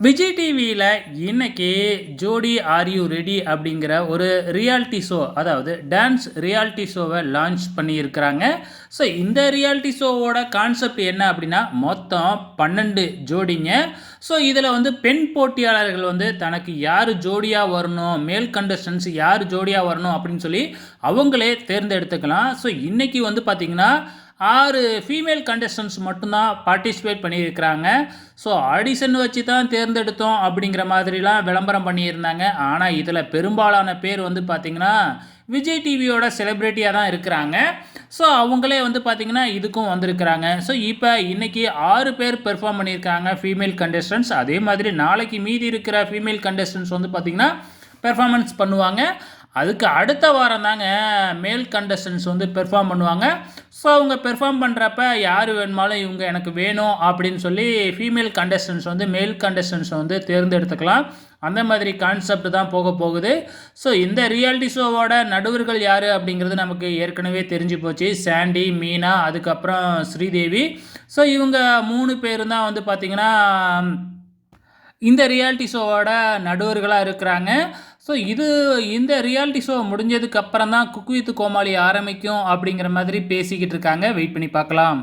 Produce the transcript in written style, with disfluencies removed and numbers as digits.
விஜய் டிவியில இன்னைக்கு ஜோடி ஆர் யூ ரெடி அப்படிங்கிற ஒரு ரியாலிட்டி ஷோ, அதாவது டான்ஸ் ரியாலிட்டி ஷோவை லான்ச் பண்ணியிருக்கிறாங்க. ஸோ இந்த ரியாலிட்டி ஷோவோட கான்செப்ட் என்ன அப்படின்னா, மொத்தம் 12 ஜோடிங்க. ஸோ இதில் வந்து பெண் போட்டியாளர்கள் வந்து தனக்கு யார் ஜோடியாக வரணும், மேல் கண்டஸ்டன்ஸ் யார் ஜோடியாக வரணும் அப்படின்னு சொல்லி அவங்களே தேர்ந்தெடுத்துக்கலாம். ஸோ இன்னைக்கு வந்து பார்த்திங்கன்னா 6 ஃபீமேல் கண்டஸ்டன்ஸ் மட்டும்தான் பார்ட்டிசிபேட் பண்ணியிருக்கிறாங்க. ஸோ ஆடிஷன் வச்சு தான் தேர்ந்தெடுத்தோம் அப்படிங்கிற மாதிரிலாம் விளம்பரம் பண்ணியிருந்தாங்க. ஆனால் இதில் பெரும்பாலான பேர் வந்து பார்த்திங்கன்னா விஜய் டிவியோட செலிப்ரிட்டியாக தான் இருக்கிறாங்க. ஸோ அவங்களே வந்து பார்த்திங்கன்னா இதுக்கும் வந்திருக்கிறாங்க. ஸோ இப்போ இன்றைக்கி 6 பேர் பெர்ஃபார்ம் பண்ணியிருக்காங்க ஃபீமேல் கண்டஸ்டன்ஸ். அதே மாதிரி நாளைக்கு மீதி இருக்கிற ஃபீமேல் கண்டஸ்டன்ஸ் வந்து பார்த்திங்கன்னா பெர்ஃபார்மன்ஸ் பண்ணுவாங்க. அதுக்கு அடுத்த வாரம் தாங்க மேல் கண்டஸ்டன்ஸ் வந்து பெர்ஃபார்ம் பண்ணுவாங்க. ஸோ அவங்க பெர்ஃபார்ம் பண்ணுறப்ப யார் வேணுமாலும் இவங்க எனக்கு வேணும் அப்படின்னு சொல்லி ஃபீமேல் கண்டஸ்டன்ஸ் வந்து மேல் கண்டஸ்டன்ஸை வந்து தேர்ந்தெடுத்துக்கலாம். அந்த மாதிரி கான்செப்ட் தான் போக போகுது. ஸோ இந்த ரியாலிட்டி ஷோவோட நடுவர்கள் யார் அப்படிங்கிறது நமக்கு ஏற்கனவே தெரிஞ்சு போச்சு. சாண்டி, மீனா, அதுக்கப்புறம் ஸ்ரீதேவி. ஸோ இவங்க 3 பேரும் தான் வந்து பார்த்திங்கன்னா இந்த ரியாலிட்டி ஷோவோட நடுவர்களாக இருக்கிறாங்க. ஸோ இந்த ரியாலிட்டி ஷோ முடிஞ்சதுக்கு அப்புறம் தான் குக் வித் கோமாளி ஆரம்பிக்கும் அப்படிங்கிற மாதிரி பேசிக்கிட்டு இருக்காங்க. வெயிட் பண்ணி பார்க்கலாம்.